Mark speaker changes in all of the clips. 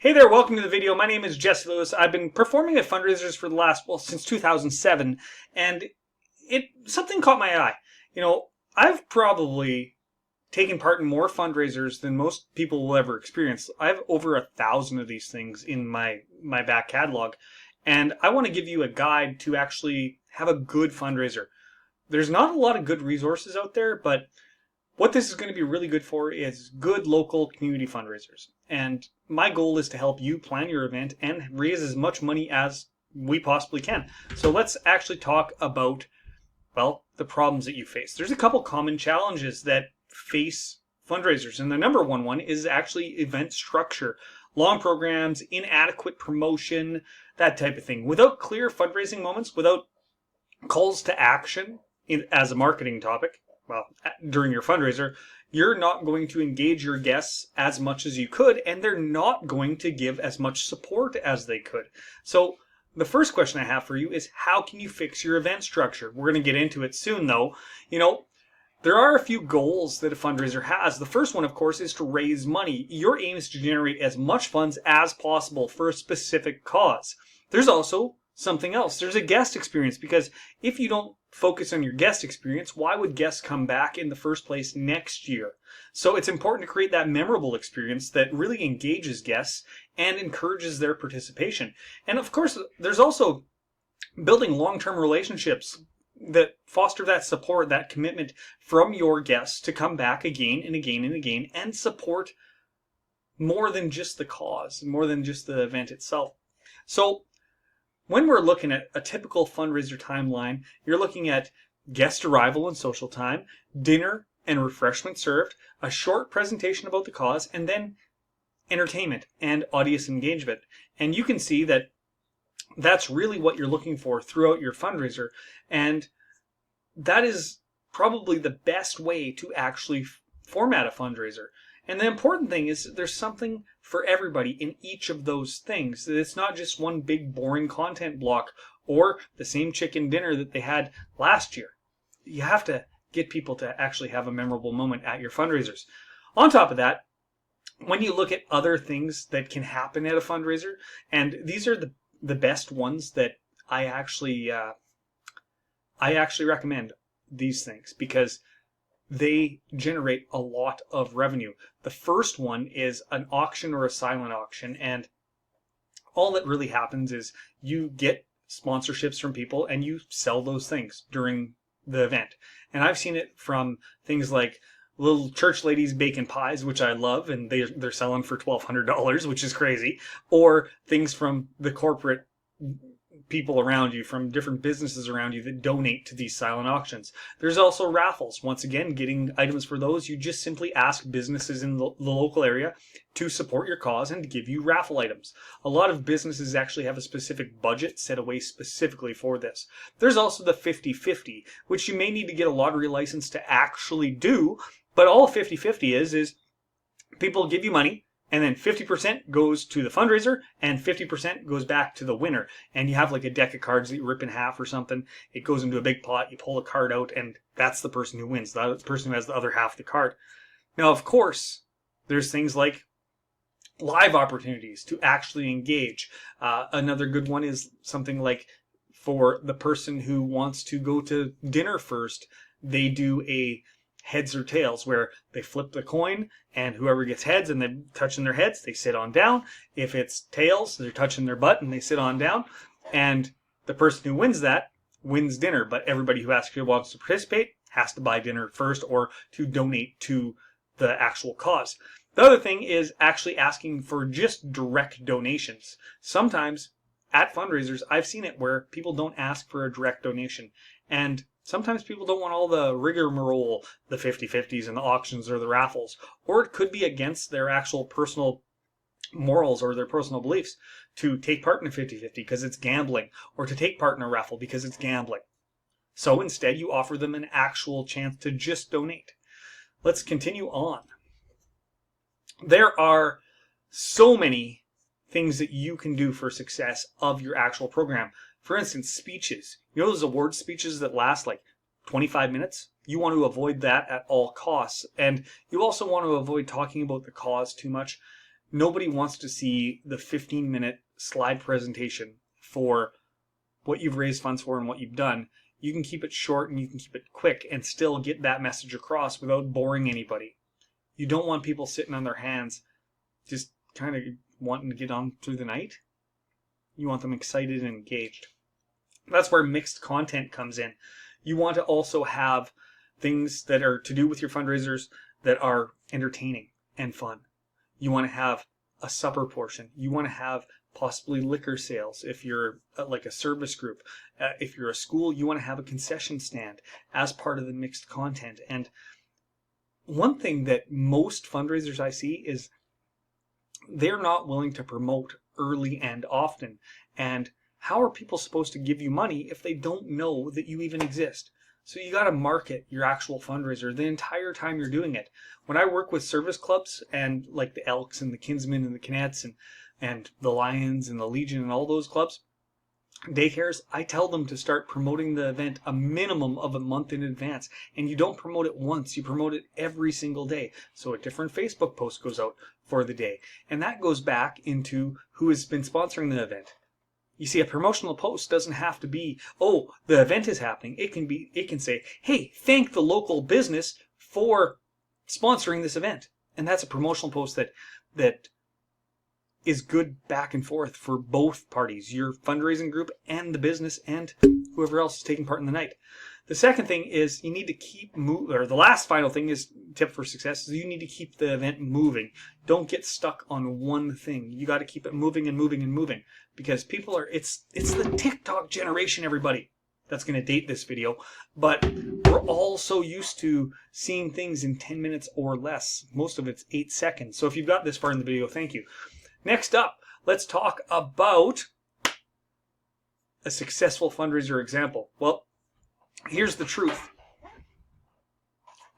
Speaker 1: Hey there, welcome to the video. My name is Jesse Lewis. I've been performing at fundraisers for the since 2007, and something caught my eye. I've probably taken part in more fundraisers than most people will ever experience. I have over 1,000 of these things in my back catalog, and I want to give you a guide to actually have a good fundraiser. There's not a lot of good resources out there, but what this is going to be really good for is good local community fundraisers. And my goal is to help you plan your event and raise as much money as we possibly can. So let's actually talk about, well, the problems that you face. There's a couple common challenges that face fundraisers. And the number one is actually event structure. Long programs, inadequate promotion, that type of thing. Without clear fundraising moments, without calls to action as a marketing topic, well, during your fundraiser, you're not going to engage your guests as much as you could, and they're not going to give as much support as they could. So the first question I have for you is, how can you fix your event structure? We're going to get into it soon, though. There are a few goals that a fundraiser has. The first one, of course, is to raise money. Your aim is to generate as much funds as possible for a specific cause. There's also something else. There's a guest experience, because if you don't focus on your guest experience, why would guests come back in the first place next year? So it's important to create that memorable experience that really engages guests and encourages their participation. And of course, there's also building long-term relationships that foster that support, that commitment from your guests to come back again and again and again and support more than just the cause, more than just the event itself. So when we're looking at a typical fundraiser timeline, you're looking at guest arrival and social time, dinner and refreshment served, a short presentation about the cause, and then entertainment and audience engagement. And you can see that that's really what you're looking for throughout your fundraiser. And that is probably the best way to actually format a fundraiser. And the important thing is there's something for everybody in each of those things. It's not just one big boring content block or the same chicken dinner that they had last year. You have to get people to actually have a memorable moment at your fundraisers. On top of that, when you look at other things that can happen at a fundraiser, and these are the best ones that I actually recommend these things because they generate a lot of revenue. The first one is an auction or a silent auction, and all that really happens is you get sponsorships from people and you sell those things during the event. And I've seen it from things like little church ladies baking pies, which I love, and they're selling for $1,200, which is crazy, or things from the corporate people around you, from different businesses around you that donate to these silent auctions. There's also raffles. Once again, getting items for those, you just simply ask businesses in the local area to support your cause and to give you raffle items. A lot of businesses actually have a specific budget set away specifically for this. There's also the 50-50, which you may need to get a lottery license to actually do, but all 50-50 is people give you money, and then 50% goes to the fundraiser and 50% goes back to the winner. And you have like a deck of cards that you rip in half or something. It goes into a big pot, you pull a card out, and that's the person who wins, the person who has the other half of the card. Now, of course, there's things like live opportunities to actually engage. Another good one is something like, for the person who wants to go to dinner first, they do a heads or tails, where they flip the coin, and whoever gets heads and they're touching their heads, they sit on down. If it's tails, they're touching their butt and they sit on down. And the person who wins that wins dinner, but everybody who actually wants to participate has to buy dinner first or to donate to the actual cause. The other thing is actually asking for just direct donations. Sometimes at fundraisers, I've seen it where people don't ask for a direct donation, and sometimes people don't want all the rigmarole, the 50-50s and the auctions or the raffles, or it could be against their actual personal morals or their personal beliefs to take part in a 50-50 because it's gambling, or to take part in a raffle because it's gambling. So instead, you offer them an actual chance to just donate. Let's continue on. There are so many things that you can do for success of your actual program. For instance, speeches. You know those award speeches that last like 25 minutes? You want to avoid that at all costs. And you also want to avoid talking about the cause too much. Nobody wants to see the 15-minute slide presentation for what you've raised funds for and what you've done. You can keep it short and you can keep it quick and still get that message across without boring anybody. You don't want people sitting on their hands just kind of wanting to get on through the night. You want them excited and engaged. That's where mixed content comes in. You want to also have things that are to do with your fundraisers that are entertaining and fun. You want to have a supper portion. You want to have possibly liquor sales if you're like a service group. If you're a school, you want to have a concession stand as part of the mixed content. And one thing that most fundraisers I see is they're not willing to promote early and often. And how are people supposed to give you money if they don't know that you even exist? So you got to market your actual fundraiser the entire time you're doing it. When I work with service clubs and like the Elks and the Kinsmen and the Canets and the Lions and the Legion and all those clubs, daycares, I tell them to start promoting the event a minimum of a month in advance. And you don't promote it once, you promote it every single day. So a different Facebook post goes out for the day. And that goes back into who has been sponsoring the event. You see, a promotional post doesn't have to be, oh, the event is happening. It can say, hey, thank the local business for sponsoring this event. And that's a promotional post that is good back and forth for both parties, your fundraising group and the business and whoever else is taking part in the night. The second thing is you need to keep or the last final thing is tip for success is you need to keep the event moving. Don't get stuck on one thing. You got to keep it moving and moving and moving because people are, it's the TikTok generation, everybody. That's going to date this video, but we're all so used to seeing things in 10 minutes or less. Most of it's 8 seconds. So if you've got this far in the video, thank you. Next up, let's talk about a successful fundraiser example. Well, here's the truth.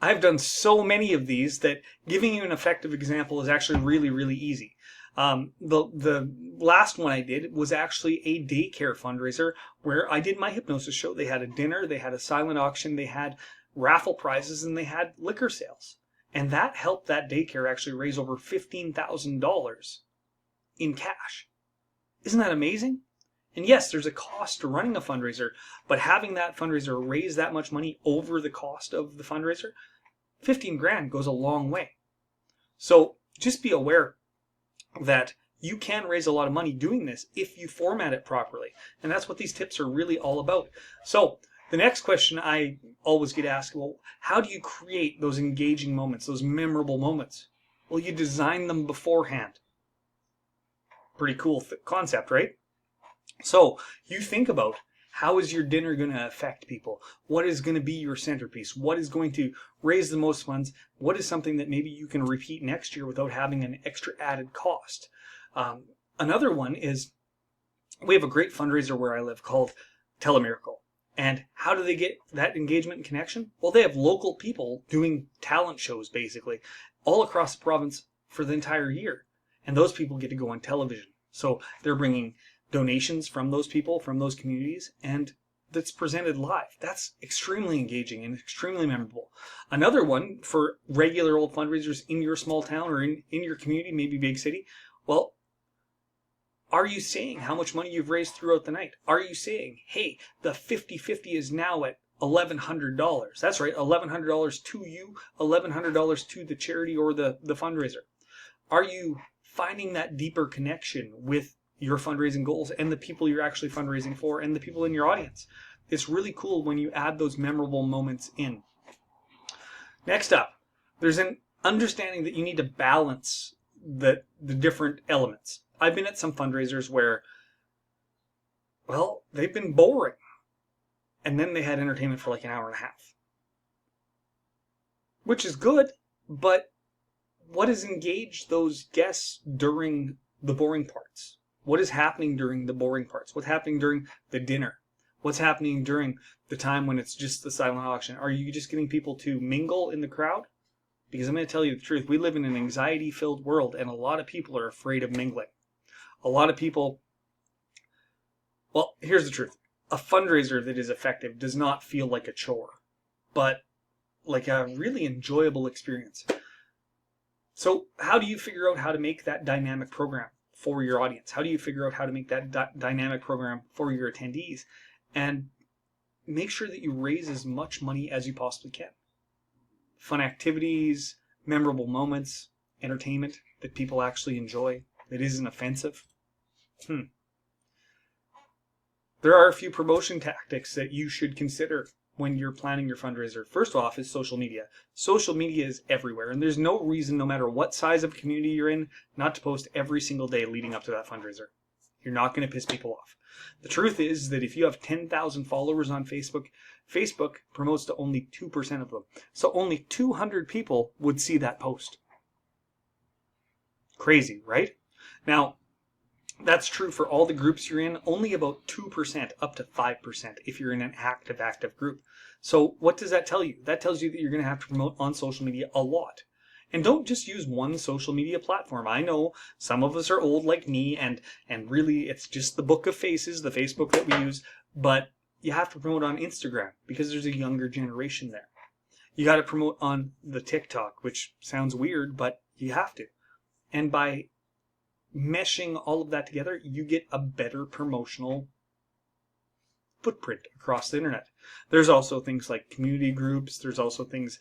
Speaker 1: I've done so many of these that giving you an effective example is actually really, really easy. The last one I did was actually a daycare fundraiser where I did my hypnosis show. They had a dinner, they had a silent auction, they had raffle prizes, and they had liquor sales. And that helped that daycare actually raise over $15,000 in cash. Isn't that amazing? And yes, there's a cost to running a fundraiser, but having that fundraiser raise that much money over the cost of the fundraiser, 15 grand goes a long way. So just be aware that you can raise a lot of money doing this if you format it properly. And that's what these tips are really all about. So the next question I always get asked, well, how do you create those engaging moments, those memorable moments? Well, you design them beforehand. Pretty cool concept, right? So you think about how is your dinner going to affect people? What is going to be your centerpiece? What is going to raise the most funds? What is something that maybe you can repeat next year without having an extra added cost? Another one is we have a great fundraiser where I live called Telemiracle. And how do they get that engagement and connection? Well, they have local people doing talent shows basically all across the province for the entire year. And those people get to go on television. So they're bringing donations from those people, from those communities, and that's presented live. That's extremely engaging and extremely memorable. Another one for regular old fundraisers in your small town or in your community, maybe big city. Well, are you saying how much money you've raised throughout the night? Are you saying, hey, the 50-50 is now at $1,100? That's right, $1,100 to you, $1,100 to the charity or the fundraiser. Are you finding that deeper connection with your fundraising goals and the people you're actually fundraising for and the people in your audience? It's really cool when you add those memorable moments in. Next up, there's an understanding that you need to balance the different elements. I've been at some fundraisers where, well, they've been boring. And then they had entertainment for like an hour and a half. Which is good, but what has engaged those guests during the boring parts? What is happening during the boring parts? What's happening during the dinner? What's happening during the time when it's just the silent auction? Are you just getting people to mingle in the crowd? Because I'm going to tell you the truth. We live in an anxiety-filled world, and a lot of people are afraid of mingling. A lot of people... Well, here's the truth. A fundraiser that is effective does not feel like a chore, but like a really enjoyable experience. So how do you figure out how to make that dynamic program for your audience? How do you figure out how to make that dynamic program for your attendees? And make sure that you raise as much money as you possibly can. Fun activities, memorable moments, entertainment that people actually enjoy, that isn't offensive. There are a few promotion tactics that you should consider when you're planning your fundraiser. First off is social media. Social media is everywhere, and there's no reason, no matter what size of community you're in, not to post every single day leading up to that fundraiser. You're not going to piss people off. The truth is that if you have 10,000 followers on Facebook, Facebook promotes to only 2% of them. So only 200 people would see that post. Crazy, right? Now, that's true for all the groups you're in, only about 2% up to 5% if you're in an active group. So what does that tell you? That tells you that you're going to have to promote on social media a lot. And don't just use one social media platform. I know some of us are old like me, and really it's just the book of faces, the Facebook that we use, but you have to promote on Instagram because there's a younger generation there. You got to promote on the TikTok, which sounds weird, but you have to. And by meshing all of that together, you get a better promotional footprint across the internet. There's also things like community groups. There's also things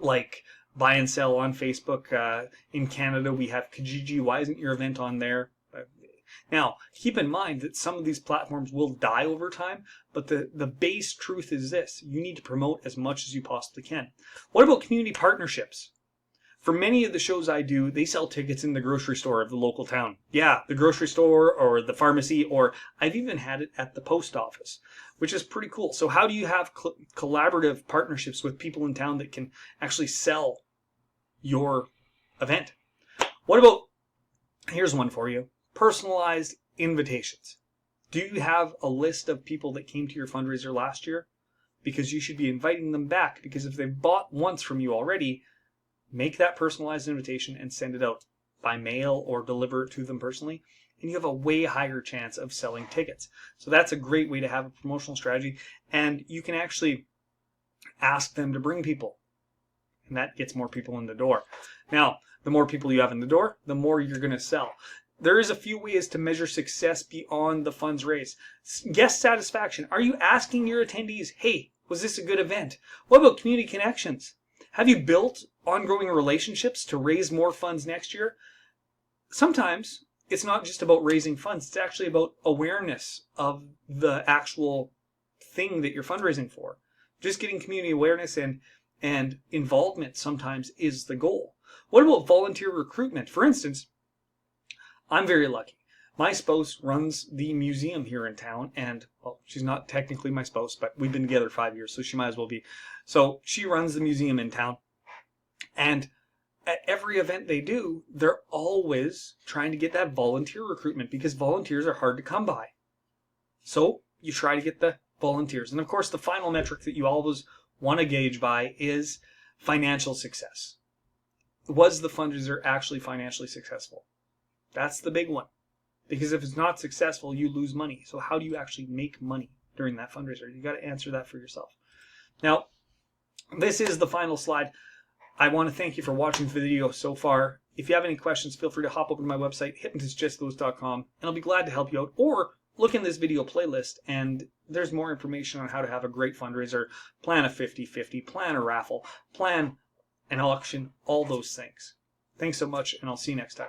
Speaker 1: like buy and sell on Facebook. In Canada, we have Kijiji. Why isn't your event on there? Now, keep in mind that some of these platforms will die over time, but the base truth is this. You need to promote as much as you possibly can. What about community partnerships? For many of the shows I do, they sell tickets in the grocery store of the local town. Yeah, the grocery store or the pharmacy, or I've even had it at the post office, which is pretty cool. So how do you have collaborative partnerships with people in town that can actually sell your event? What about, here's one for you, personalized invitations. Do you have a list of people that came to your fundraiser last year? Because you should be inviting them back, because if they've bought once from you already, make that personalized invitation and send it out by mail or deliver it to them personally, and you have a way higher chance of selling tickets. So that's a great way to have a promotional strategy, and you can actually ask them to bring people, and that gets more people in the door. Now, the more people you have in the door, the more you're going to sell. There is a few ways to measure success beyond the funds raised. Guest satisfaction. Are you asking your attendees, hey, was this a good event? What about community connections? Have you built ongoing relationships to raise more funds next year? Sometimes it's not just about raising funds. It's actually about awareness of the actual thing that you're fundraising for. Just getting community awareness and involvement sometimes is the goal. What about volunteer recruitment? For instance, I'm very lucky. My spouse runs the museum here in town, and well, she's not technically my spouse, but we've been together 5 years, so she might as well be. So she runs the museum in town, and at every event they do, they're always trying to get that volunteer recruitment because volunteers are hard to come by. So you try to get the volunteers. And of course, the final metric that you always want to gauge by is financial success. Was the fundraiser actually financially successful? That's the big one. Because if it's not successful, you lose money. So how do you actually make money during that fundraiser? You got to answer that for yourself. Now, this is the final slide. I want to thank you for watching the video so far. If you have any questions, feel free to hop over to my website, hypnotistjesslewis.com, and I'll be glad to help you out. Or look in this video playlist, and there's more information on how to have a great fundraiser, plan a 50-50, plan a raffle, plan an auction, all those things. Thanks so much, and I'll see you next time.